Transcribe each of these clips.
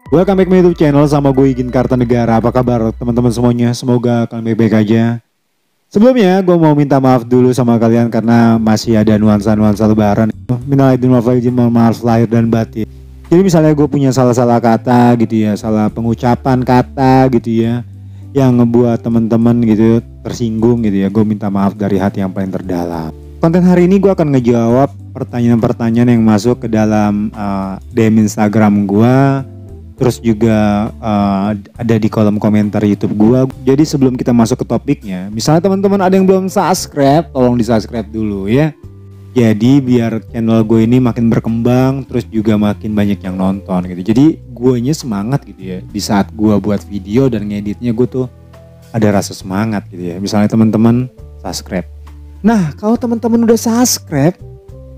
Welcome back to my YouTube channel sama gue Igin Kartanegara. Apa kabar teman-teman semuanya? Semoga kalian baik-baik aja. Sebelumnya gue mau minta maaf dulu sama kalian karena masih ada nuansa-nuansa lebaran. Minal aidin wal faizin, mohon maaf lahir dan batin. Jadi misalnya gue punya salah-salah kata gitu ya, salah pengucapan kata gitu ya, yang ngebuat teman-teman gitu tersinggung gitu ya, gue minta maaf dari hati yang paling terdalam. Konten hari ini gue akan ngejawab pertanyaan-pertanyaan yang masuk ke dalam DM Instagram gue. Terus juga ada di kolom komentar YouTube gua. Jadi sebelum kita masuk ke topiknya, misalnya teman-teman ada yang belum subscribe, tolong di subscribe dulu ya. Jadi biar channel gue ini makin berkembang, terus juga makin banyak yang nonton gitu. Jadi guanya semangat gitu ya. Di saat gua buat video dan ngeditnya gue tuh ada rasa semangat gitu ya. Misalnya teman-teman subscribe. Nah kalau teman-teman udah subscribe,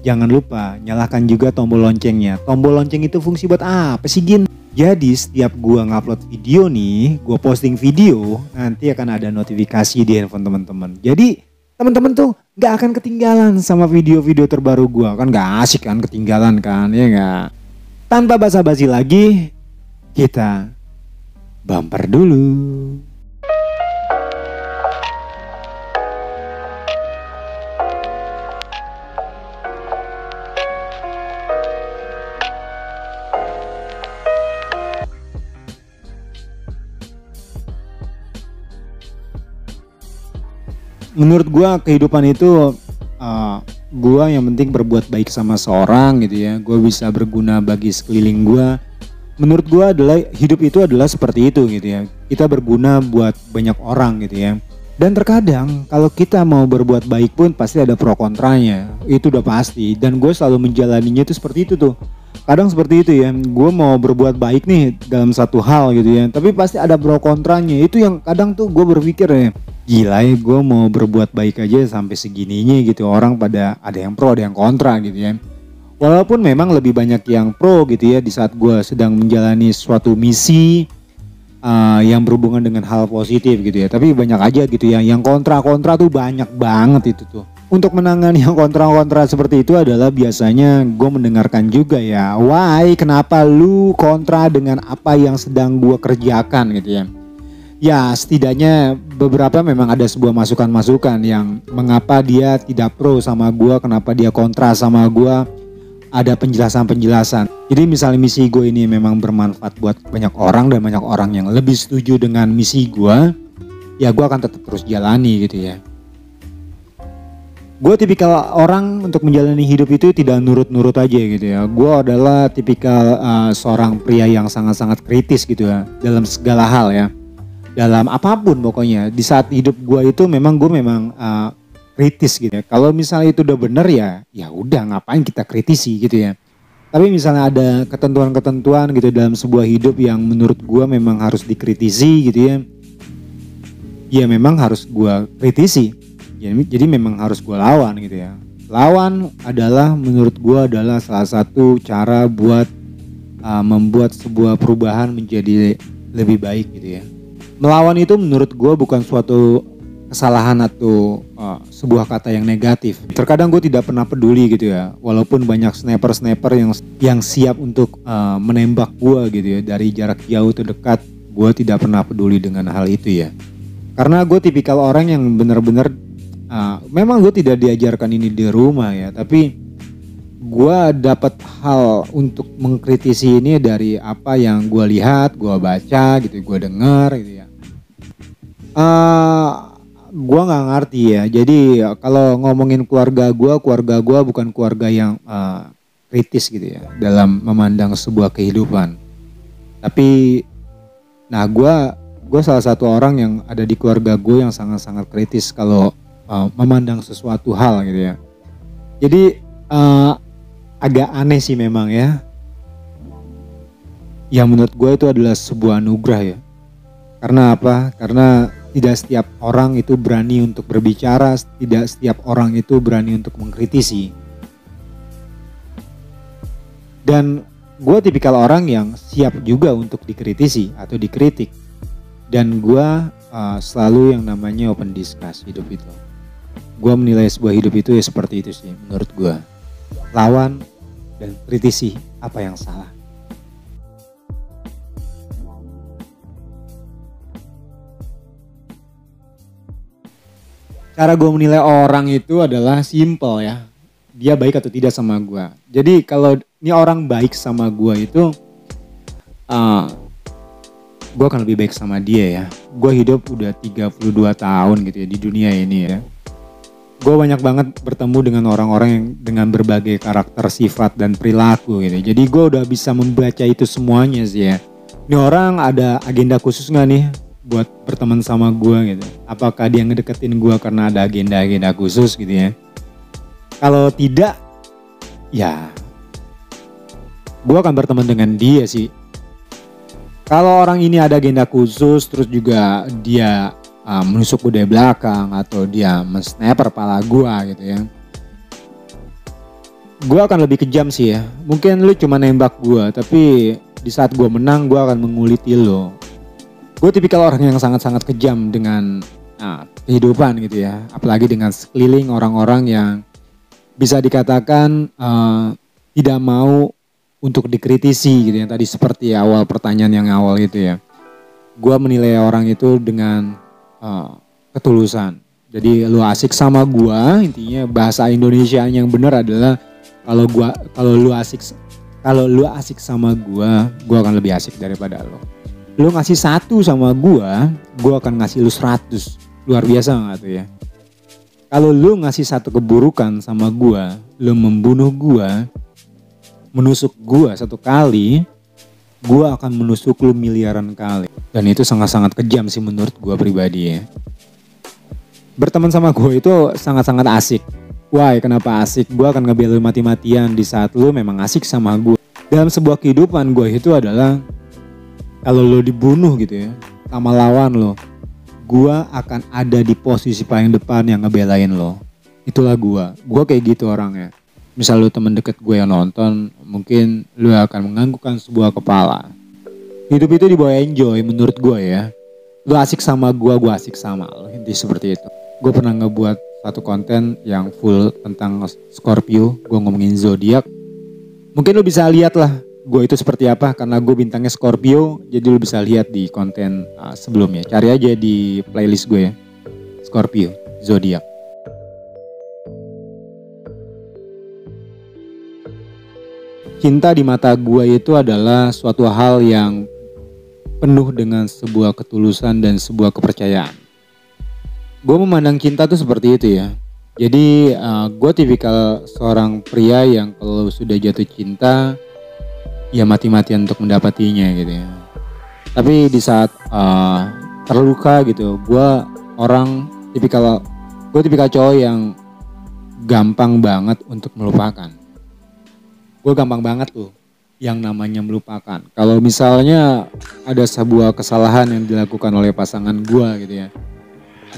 jangan lupa nyalakan juga tombol loncengnya. Tombol lonceng itu fungsi buat apa sih Gin? Jadi setiap gua ngupload video nih, gua posting video, nanti akan ada notifikasi di handphone teman-teman. Jadi teman-teman tuh gak akan ketinggalan sama video-video terbaru gua. Kan gak asik kan ketinggalan kan, ya gak? Tanpa basa-basi lagi, kita bumper dulu. Menurut gua kehidupan itu gua yang penting berbuat baik sama seorang gitu ya. Gua bisa berguna bagi sekeliling gua. Menurut gua adalah hidup itu adalah seperti itu gitu ya. Kita berguna buat banyak orang gitu ya. Dan terkadang kalau kita mau berbuat baik pun pasti ada pro kontranya. Itu udah pasti. Dan gue selalu menjalaninya itu seperti itu tuh. Kadang seperti itu ya. Gue mau berbuat baik nih dalam satu hal gitu ya. Tapi pasti ada pro kontranya. Itu yang kadang tuh gue berpikir ya. Gila ya, gue mau berbuat baik aja sampai segininya gitu. Orang pada ada yang pro ada yang kontra gitu ya. Walaupun memang lebih banyak yang pro gitu ya di saat gue sedang menjalani suatu misi yang berhubungan dengan hal positif gitu ya. Tapi banyak aja gitu ya yang kontra-kontra tuh banyak banget itu tuh. Untuk menangani yang kontra-kontra seperti itu adalah biasanya gue mendengarkan juga ya. Why kenapa lu kontra dengan apa yang sedang gue kerjakan gitu ya. Ya setidaknya beberapa memang ada sebuah masukan-masukan yang mengapa dia tidak pro sama gua, kenapa dia kontra sama gua, ada penjelasan-penjelasan. Jadi misalnya misi gue ini memang bermanfaat buat banyak orang dan banyak orang yang lebih setuju dengan misi gua, ya gua akan tetap terus jalani gitu ya. Gue tipikal orang untuk menjalani hidup itu tidak nurut-nurut aja gitu ya. Gue adalah tipikal seorang pria yang sangat-sangat kritis gitu ya dalam segala hal ya. Dalam apapun pokoknya di saat hidup gue itu memang gue kritis gitu ya. Kalau misalnya itu udah bener ya udah ngapain kita kritisi gitu ya. Tapi misalnya ada ketentuan-ketentuan gitu dalam sebuah hidup yang menurut gue memang harus dikritisi gitu ya. Ya memang harus gue kritisi. Jadi memang harus gue lawan gitu ya. Lawan adalah menurut gue adalah salah satu cara buat membuat sebuah perubahan menjadi lebih baik gitu ya. Melawan itu menurut gue bukan suatu kesalahan atau sebuah kata yang negatif. Terkadang gue tidak pernah peduli gitu ya. Walaupun banyak sniper yang siap untuk menembak gue gitu ya. Dari jarak jauh atau dekat, gue tidak pernah peduli dengan hal itu ya. Karena gue tipikal orang yang benar-benar memang gue tidak diajarkan ini di rumah ya. Tapi gue dapat hal untuk mengkritisi ini dari apa yang gue lihat, gue baca gitu, gue dengar gitu ya. Gue nggak ngerti ya. Jadi kalau ngomongin keluarga gue bukan keluarga yang kritis gitu ya dalam memandang sebuah kehidupan. Tapi, nah gue salah satu orang yang ada di keluarga gue yang sangat-sangat kritis kalau memandang sesuatu hal gitu ya. Jadi agak aneh sih memang ya. Yang menurut gue itu adalah sebuah anugerah ya. Karena apa? Karena tidak setiap orang itu berani untuk berbicara, tidak setiap orang itu berani untuk mengkritisi. Dan gue tipikal orang yang siap juga untuk dikritisi atau dikritik. Dan gue selalu yang namanya open discuss hidup itu. Gue menilai sebuah hidup itu ya seperti itu sih menurut gue. Lawan dan kritisi apa yang salah. Cara gue menilai orang itu adalah simple ya. Dia baik atau tidak sama gue. Jadi kalau ini orang baik sama gue itu, gue akan lebih baik sama dia ya. Gue hidup udah 32 tahun gitu ya di dunia ini ya. Gue banyak banget bertemu dengan orang-orang yang dengan berbagai karakter, sifat, dan perilaku gitu. Jadi gue udah bisa membaca itu semuanya sih ya. Ini orang ada agenda khusus gak nih buat berteman sama gue gitu. Apakah dia ngedeketin gue karena ada agenda-agenda khusus gitu ya. Kalau tidak, ya gue akan berteman dengan dia sih. Kalau orang ini ada agenda khusus, terus juga dia menusuk gue dari belakang atau dia men-sniper pala gue gitu ya. Gue akan lebih kejam sih ya. Mungkin lu cuma nembak gue, tapi di saat gue menang gue akan menguliti lo. Gue tipikal orang yang sangat-sangat kejam dengan kehidupan gitu ya. Apalagi dengan sekeliling orang-orang yang bisa dikatakan tidak mau untuk dikritisi gitu ya. Tadi seperti awal pertanyaan yang awal itu ya. Gue menilai orang itu dengan ketulusan. Jadi lu asik sama gue, intinya bahasa Indonesia yang benar adalah kalau lu asik sama gue akan lebih asik daripada lo. Lu ngasih 1 sama gue akan ngasih lu 100. Luar biasa gak tuh ya? Kalau lu ngasih 1 keburukan sama gue, lu membunuh gue, menusuk gue 1 kali, gue akan menusuk lu miliaran kali. Dan itu sangat-sangat kejam sih menurut gue pribadi ya. Berteman sama gue itu sangat-sangat asik. Why? Kenapa asik? Gue akan ngebela lu mati-matian di saat lu memang asik sama gue. Dalam sebuah kehidupan gue itu adalah kalau lu dibunuh gitu ya sama lawan lo, gue akan ada di posisi paling depan yang ngebelain lo. Itulah gue kayak gitu orangnya. Misal lu temen deket gue yang nonton, mungkin lu akan menganggukkan sebuah kepala. Hidup itu dibawa enjoy menurut gue ya. Lu asik sama gue asik sama lo. Intinya seperti itu. Gue pernah ngebuat satu konten yang full tentang Scorpio. Gue ngomongin zodiak. Mungkin lu bisa lihat lah gue itu seperti apa karena gue bintangnya Scorpio. Jadi lu bisa lihat di konten sebelumnya. Cari aja di playlist gue ya. Scorpio, zodiak. Cinta di mata gue itu adalah suatu hal yang penuh dengan sebuah ketulusan dan sebuah kepercayaan. Gue memandang cinta tuh seperti itu ya. Jadi gue tipikal seorang pria yang kalau sudah jatuh cinta, ya mati-matian untuk mendapatinya gitu ya. Tapi di saat terluka gitu, gue tipikal cowok yang gampang banget untuk melupakan. Gue gampang banget tuh yang namanya melupakan. Kalau misalnya ada sebuah kesalahan yang dilakukan oleh pasangan gue gitu ya,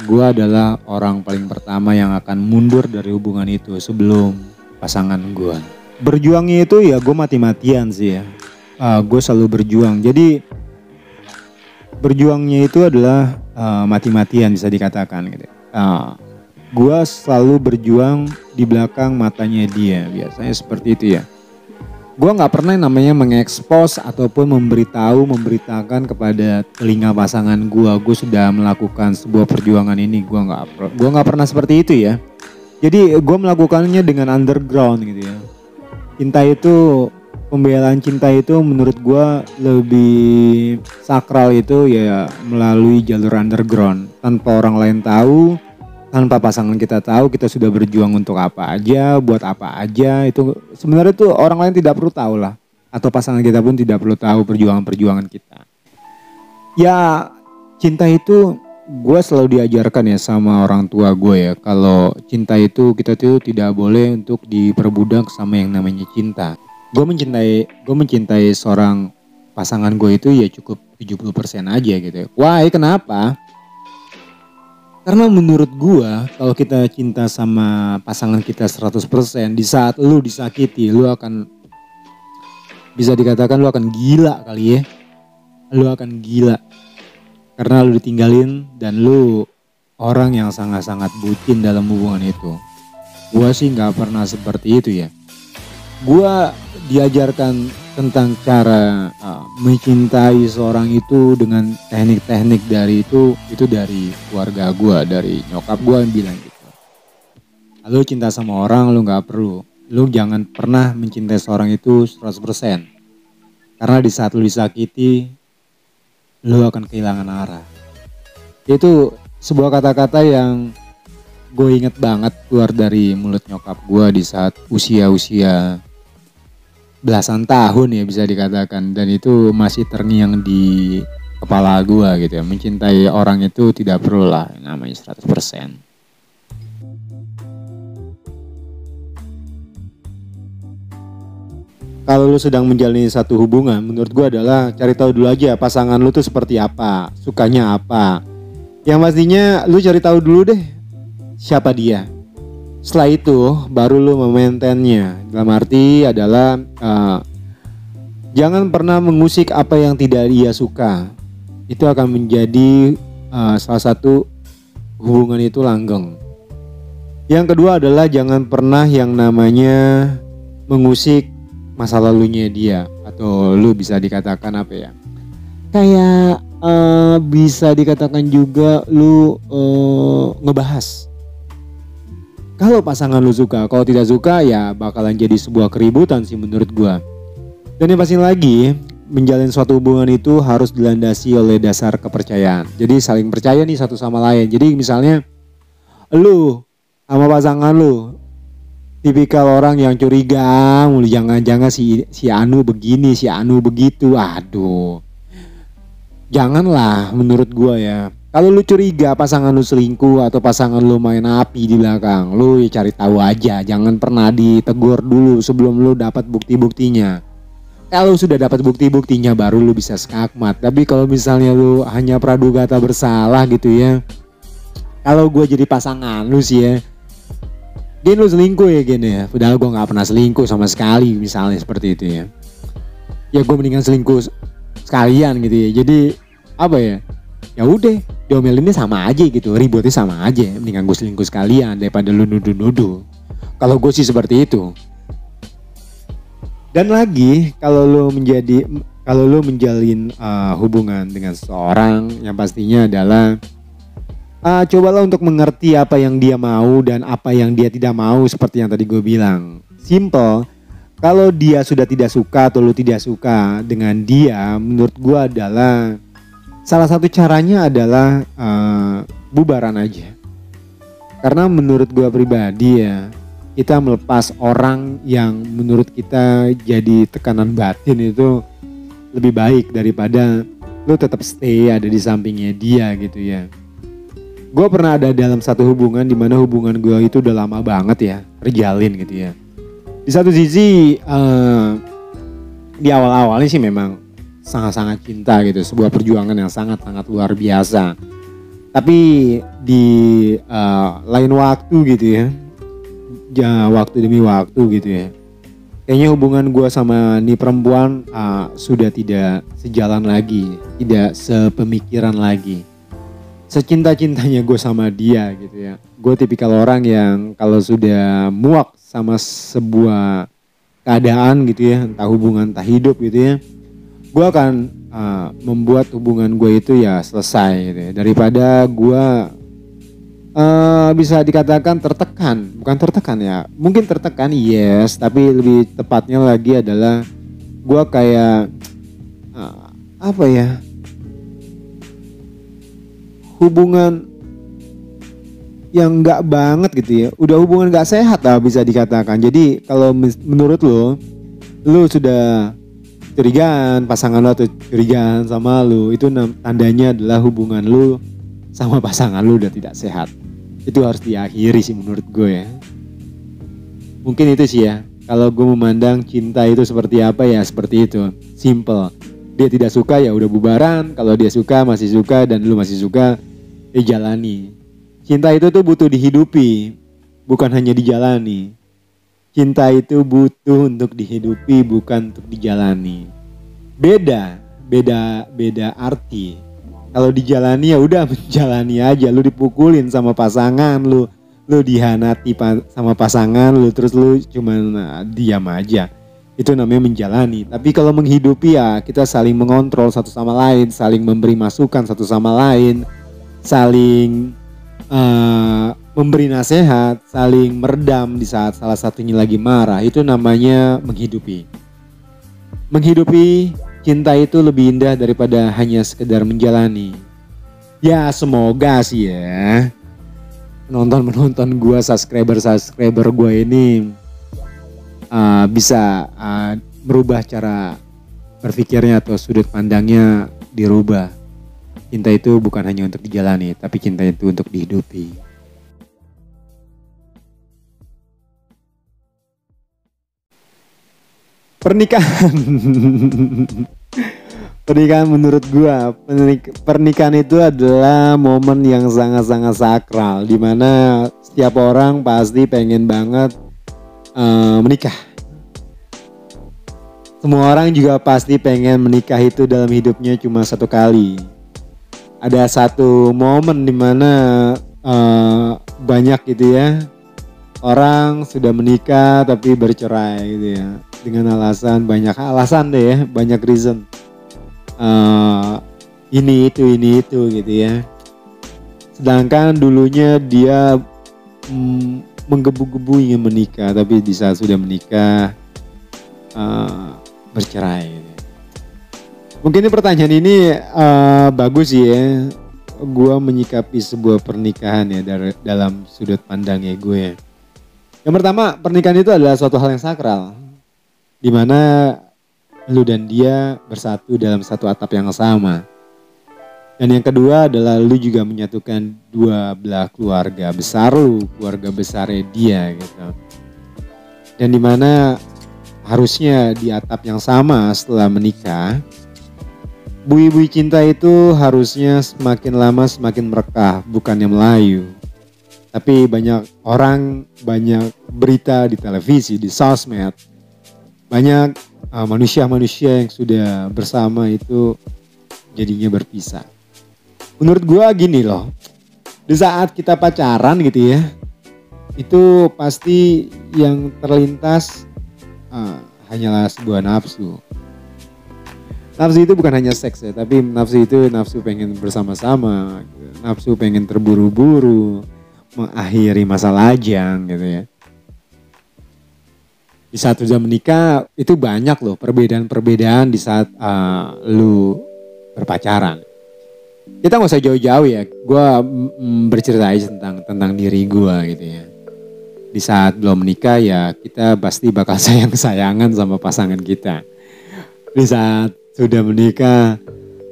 gue adalah orang paling pertama yang akan mundur dari hubungan itu sebelum pasangan gue. Berjuangnya itu ya gue mati-matian sih ya. Gue selalu berjuang. Jadi berjuangnya itu adalah mati-matian bisa dikatakan gitu. Gue selalu berjuang di belakang matanya dia. Biasanya seperti itu ya. Gue gak pernah namanya mengekspos ataupun memberitakan kepada telinga pasangan gue sudah melakukan sebuah perjuangan ini. Gue gak pernah seperti itu ya. Jadi gue melakukannya dengan underground gitu ya. Pembelaan cinta itu menurut gue lebih sakral itu ya melalui jalur underground. Tanpa orang lain tahu, tanpa pasangan kita tahu, kita sudah berjuang untuk apa aja, buat apa aja. Itu sebenarnya tuh orang lain tidak perlu tahu lah. Atau pasangan kita pun tidak perlu tahu perjuangan kita. Ya cinta itu gue selalu diajarkan ya sama orang tua gue ya. Kalau cinta itu kita tuh tidak boleh untuk diperbudak sama yang namanya cinta. Gue mencintai seorang pasangan gue itu ya cukup 70% aja gitu ya. Why? Kenapa? Karena menurut gua kalau kita cinta sama pasangan kita 100%, di saat lu disakiti lu akan bisa dikatakan lu akan gila kali ya. Lu akan gila karena lu ditinggalin dan lu orang yang sangat-sangat bucin dalam hubungan itu. Gua sih gak pernah seperti itu ya. Gua diajarkan tentang cara mencintai seorang itu dengan teknik-teknik dari itu dari keluarga gue, dari nyokap gue yang bilang gitu. Lu cinta sama orang, lu gak perlu. Lu jangan pernah mencintai seorang itu 100%. Karena di saat lu disakiti, lu akan kehilangan arah. Itu sebuah kata-kata yang gue inget banget keluar dari mulut nyokap gue di saat usia-usia belasan tahun ya bisa dikatakan. Dan itu masih terngiang di kepala gue gitu ya. Mencintai orang itu tidak perlu lah namanya 100%. Kalau lu sedang menjalani satu hubungan, menurut gue adalah cari tahu dulu aja pasangan lu tuh seperti apa, sukanya apa. Yang pastinya lu cari tahu dulu deh siapa dia. Setelah itu baru lu memaintainnya. Dalam arti adalah jangan pernah mengusik apa yang tidak dia suka. Itu akan menjadi salah satu hubungan itu langgeng. Yang kedua adalah jangan pernah yang namanya mengusik masa lalunya dia, atau lu bisa dikatakan apa ya, kayak bisa dikatakan juga lu ngebahas. Kalau pasangan lu suka, kalau tidak suka ya bakalan jadi sebuah keributan sih menurut gua. Dan yang pasti lagi, menjalin suatu hubungan itu harus dilandasi oleh dasar kepercayaan. Jadi saling percaya nih satu sama lain. Jadi misalnya lu sama pasangan lu tipikal orang yang curiga, mulu jangan-jangan si Anu begini, si Anu begitu. Aduh. Janganlah menurut gua ya. Kalau lu curiga pasangan lu selingkuh atau pasangan lu main api di belakang, lu ya cari tahu aja. Jangan pernah ditegur dulu sebelum lu dapat bukti-buktinya. Kalau sudah dapat bukti-buktinya baru lu bisa skakmat. Tapi kalau misalnya lu hanya pradugata bersalah gitu ya. Kalau gua jadi pasangan lu sih ya, Gen lu selingkuh ya Gen ya. Padahal gue gak pernah selingkuh sama sekali misalnya seperti itu ya. Ya gue mendingan selingkuh sekalian gitu ya. Jadi apa ya, ya udah diomelinnya sama aja gitu, ributnya sama aja. Mendingan gue selingkuh sekalian daripada lu nuduh-nuduh. Kalau gue sih seperti itu. Dan lagi kalau lu menjalin hubungan dengan seseorang, yang pastinya adalah cobalah untuk mengerti apa yang dia mau dan apa yang dia tidak mau, seperti yang tadi gue bilang. Simple. Kalau dia sudah tidak suka atau lu tidak suka dengan dia, menurut gue adalah salah satu caranya adalah bubaran aja. Karena menurut gue pribadi ya, kita melepas orang yang menurut kita jadi tekanan batin itu lebih baik daripada lu tetap stay ada di sampingnya dia gitu ya. Gue pernah ada dalam satu hubungan di mana hubungan gue itu udah lama banget ya terjalin gitu ya. Di satu sisi di awal-awalnya sih memang sangat-sangat cinta gitu, sebuah perjuangan yang sangat-sangat luar biasa. Tapi di lain waktu gitu ya, waktu demi waktu gitu ya, kayaknya hubungan gue sama nih perempuan sudah tidak sejalan lagi, tidak sepemikiran lagi. Secinta-cintanya gue sama dia gitu ya. Gue tipikal orang yang kalau sudah muak sama sebuah keadaan gitu ya, entah hubungan entah hidup gitu ya, gue akan membuat hubungan gue itu ya selesai gitu ya. Daripada gue bisa dikatakan tertekan, bukan tertekan ya, mungkin tertekan yes, tapi lebih tepatnya lagi adalah gue kayak apa ya, hubungan yang nggak banget gitu ya, udah hubungan nggak sehat lah bisa dikatakan. Jadi kalau menurut lu sudah curigaan pasangan lu atau curigaan sama lu, itu tandanya adalah hubungan lu sama pasangan lu udah tidak sehat. Itu harus diakhiri sih menurut gue ya. Mungkin itu sih ya, kalau gue memandang cinta itu seperti apa ya seperti itu, simple. Dia tidak suka ya udah bubaran, kalau dia suka masih suka dan lu masih suka, jalani. Cinta itu tuh butuh dihidupi, bukan hanya dijalani. Cinta itu butuh untuk dihidupi, bukan untuk dijalani. Beda arti. Kalau dijalani ya udah menjalani aja. Lu dipukulin sama pasangan lu dihianati sama pasangan lu, terus lu cuman diam aja. Itu namanya menjalani. Tapi kalau menghidupi ya kita saling mengontrol satu sama lain, saling memberi masukan satu sama lain, saling memberi nasihat, saling meredam di saat salah satunya lagi marah, itu namanya menghidupi. Menghidupi cinta itu lebih indah daripada hanya sekedar menjalani. Ya semoga sih ya penonton gue, subscriber gue ini bisa merubah cara berpikirnya atau sudut pandangnya dirubah. Cinta itu bukan hanya untuk dijalani, tapi cinta itu untuk dihidupi. Pernikahan. Pernikahan menurut gua, pernikahan itu adalah momen yang sangat-sangat sakral, dimana setiap orang pasti pengen banget menikah. Semua orang juga pasti pengen menikah itu dalam hidupnya cuma satu kali. Ada satu momen dimana banyak gitu ya, orang sudah menikah tapi bercerai gitu ya, dengan alasan, banyak alasan deh ya, banyak reason. Ini itu gitu ya. Sedangkan dulunya dia menggebu-gebu ingin menikah, tapi di saat sudah menikah bercerai gitu. Mungkin pertanyaan ini bagus sih ya. Gue menyikapi sebuah pernikahan ya dalam sudut pandangnya gue ya. Yang pertama, pernikahan itu adalah suatu hal yang sakral, dimana lu dan dia bersatu dalam satu atap yang sama. Dan yang kedua adalah lu juga menyatukan dua belah keluarga besar lu, keluarga besarnya dia gitu. Dan dimana harusnya di atap yang sama setelah menikah, bui-bui cinta itu harusnya semakin lama semakin merekah, bukannya melayu. Tapi banyak orang, banyak berita di televisi, di sosmed, banyak manusia-manusia yang sudah bersama itu jadinya berpisah. Menurut gua gini loh, di saat kita pacaran gitu ya, itu pasti yang terlintas hanyalah sebuah nafsu. Nafsu itu bukan hanya seks ya, tapi nafsu itu nafsu pengen bersama-sama, nafsu pengen terburu-buru, mengakhiri masa lajang gitu ya. Di saat sudah menikah itu banyak loh perbedaan-perbedaan di saat lu berpacaran. Kita gak usah jauh-jauh ya, gue bercerita aja tentang diri gue gitu ya. Di saat belum menikah ya kita pasti bakal sayang-sayangan sama pasangan kita. Di saat sudah menikah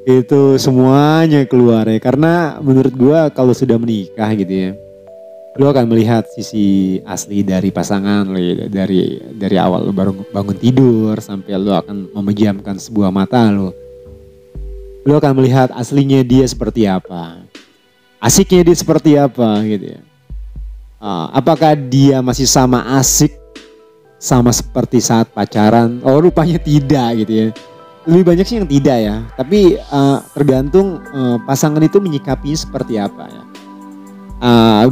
itu semuanya keluar ya, karena menurut gue kalau sudah menikah gitu ya, lu akan melihat sisi asli dari pasangan lu ya, dari awal lu baru bangun tidur sampai lu akan memejamkan sebuah mata lu. Lu akan melihat aslinya dia seperti apa, asiknya dia seperti apa gitu ya. Apakah dia masih sama asik sama seperti saat pacaran? Oh rupanya tidak gitu ya. Lebih banyak sih yang tidak ya, tapi tergantung pasangan itu menyikapinya seperti apa ya.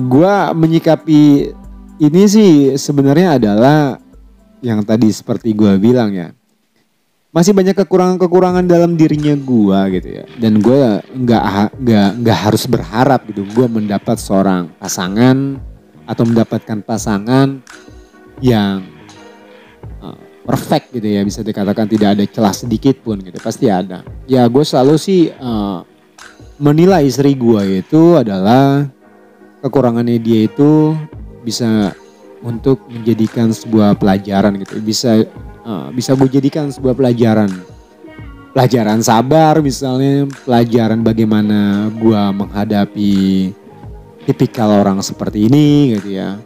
Gua menyikapi ini sih sebenarnya adalah yang tadi seperti gua bilang ya, masih banyak kekurangan-kekurangan dalam dirinya gua gitu ya, dan gua nggak harus berharap gitu gua mendapat seorang pasangan atau mendapatkan pasangan yang perfect gitu ya, bisa dikatakan tidak ada celah sedikit pun gitu, pasti ada. Ya gue selalu sih menilai istri gue itu adalah kekurangannya dia itu bisa untuk menjadikan sebuah pelajaran gitu, bisa gue jadikan sebuah pelajaran sabar misalnya, pelajaran bagaimana gue menghadapi tipikal orang seperti ini gitu ya,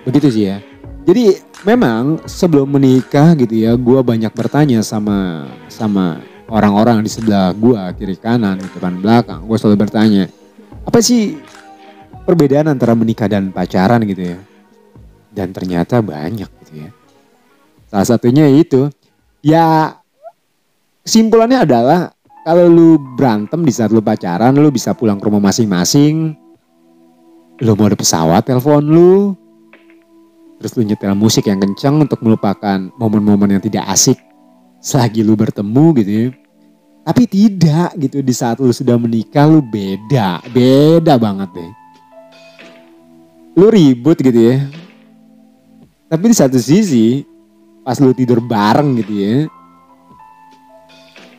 begitu sih ya. Jadi memang sebelum menikah gitu ya, gue banyak bertanya sama orang-orang di sebelah gue, kiri kanan, depan belakang. Gue selalu bertanya, apa sih perbedaan antara menikah dan pacaran gitu ya? Dan ternyata banyak gitu ya. Salah satunya itu, ya kesimpulannya adalah kalau lu berantem di saat lu pacaran, lu bisa pulang ke rumah masing-masing. Lu mau ada pesawat, telepon lu. Terus lu nyetel musik yang kencang untuk melupakan momen-momen yang tidak asik selagi lu bertemu gitu ya. Tapi tidak gitu, di saat lu sudah menikah lu beda banget deh. lu ribut gitu ya. Tapi di satu sisi pas lu tidur bareng gitu ya,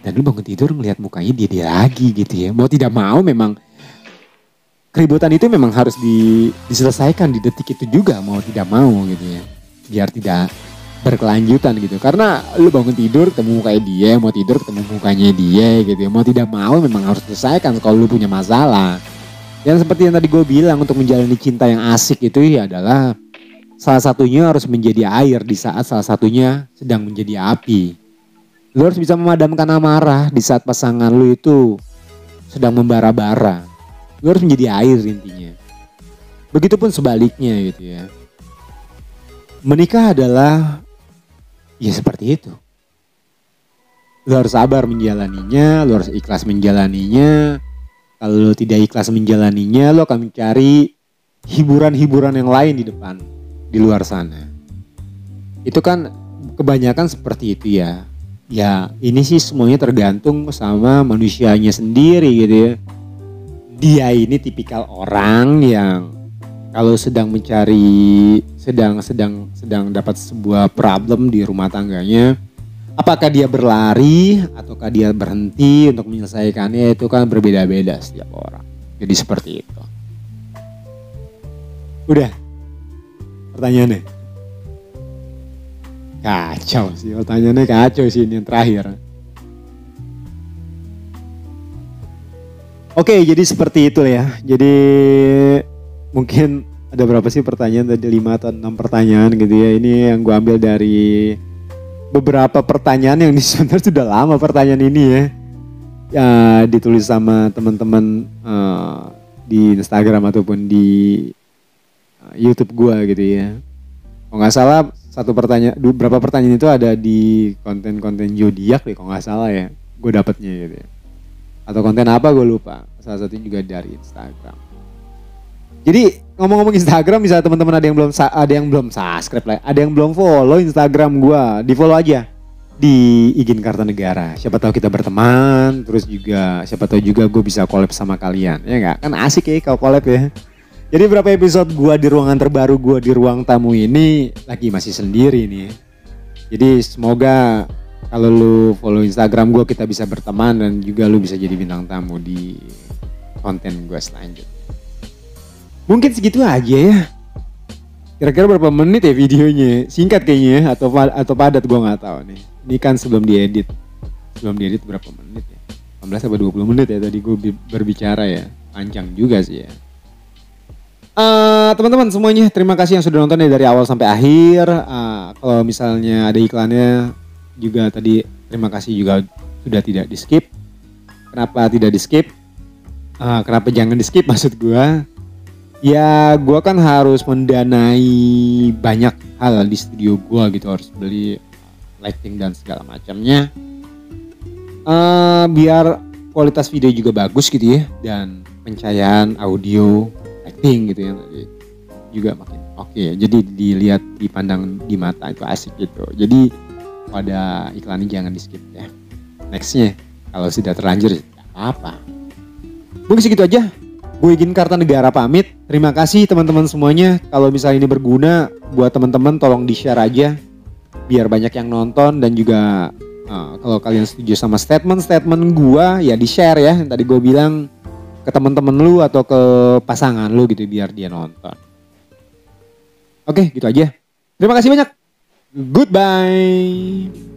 dan lu bangun tidur ngeliat mukanya dia lagi gitu ya. Mau tidak mau memang keributan itu memang harus diselesaikan di detik itu juga, mau tidak mau gitu ya. Biar tidak berkelanjutan gitu. Karena lu bangun tidur ketemu mukanya dia, mau tidur ketemu mukanya dia gitu ya. Mau tidak mau memang harus selesaikan kalau lu punya masalah. Dan seperti yang tadi gue bilang, untuk menjalani cinta yang asik itu ya adalah salah satunya harus menjadi air di saat salah satunya sedang menjadi api. Lu harus bisa memadamkan amarah di saat pasangan lu itu sedang membara-bara. Lu harus menjadi air intinya. Begitupun sebaliknya gitu ya. Menikah adalah ya seperti itu. Lu harus sabar menjalaninya, lu harus ikhlas menjalaninya. Kalau lu tidak ikhlas menjalaninya, lu akan mencari hiburan-hiburan yang lain di depan, di luar sana. Itu kan kebanyakan seperti itu ya. Ya ini sih semuanya tergantung sama manusianya sendiri gitu ya. Dia ini tipikal orang yang kalau sedang mencari, sedang dapat sebuah problem di rumah tangganya, apakah dia berlari ataukah dia berhenti untuk menyelesaikannya, itu kan berbeda-beda setiap orang. Jadi seperti itu. Udah pertanyaannya. Kacau sih pertanyaannya, kacau sih ini yang terakhir. Oke, jadi seperti itu ya. Jadi mungkin ada berapa sih pertanyaan tadi, 5 atau 6 pertanyaan gitu ya. Ini yang gue ambil dari beberapa pertanyaan yang sebenarnya sudah lama pertanyaan ini ya. Ya ditulis sama teman-teman di Instagram ataupun di YouTube gue gitu ya. Kalau nggak salah beberapa pertanyaan itu ada di konten-konten zodiak deh kalau nggak salah ya. Gue dapetnya gitu ya. Atau konten apa gue lupa. Salah satunya juga dari Instagram. Jadi ngomong-ngomong Instagram, misalnya teman-teman ada yang belum subscribe lah, ada yang belum follow Instagram gue, di follow aja di Igin Kartanegara. Siapa tahu kita berteman, terus juga siapa tahu juga gue bisa collab sama kalian, ya nggak? Kan asik ya kalau collab ya. Jadi berapa episode gue di ruangan terbaru gue di ruang tamu ini lagi masih sendiri nih. Jadi semoga kalau lu follow Instagram gue kita bisa berteman dan juga lu bisa jadi bintang tamu di konten gue selanjutnya. Mungkin segitu aja ya. Kira-kira berapa menit ya videonya? Singkat kayaknya ya, atau padat gue nggak tahu nih. Ini kan sebelum diedit. Sebelum diedit berapa menit ya? 18 atau 20 menit ya tadi gue berbicara ya. Panjang juga sih ya. Teman-teman semuanya, terima kasih yang sudah nonton ya dari awal sampai akhir. Kalau misalnya ada iklannya juga tadi, terima kasih juga sudah tidak di skip. Kenapa tidak di skip? Kenapa jangan di skip maksud gue? Ya gue kan harus mendanai banyak hal di studio gue gitu, harus beli lighting dan segala macamnya. Biar kualitas video juga bagus gitu ya, dan pencahayaan audio, lighting gitu ya juga makin oke. Jadi dilihat, dipandang di mata itu asik gitu. Jadi pada iklannya jangan di skip ya. Nextnya kalau sudah terlanjur tidak apa-apa. Mungkin segitu aja. Gue Igin Kartanegara pamit. Terima kasih teman-teman semuanya. Kalau misalnya ini berguna buat teman-teman, tolong di-share aja biar banyak yang nonton. Dan juga kalau kalian setuju sama statement gue, ya di-share ya. Yang tadi gue bilang ke teman-teman lu atau ke pasangan lu gitu biar dia nonton. Oke, gitu aja. Terima kasih banyak. Goodbye.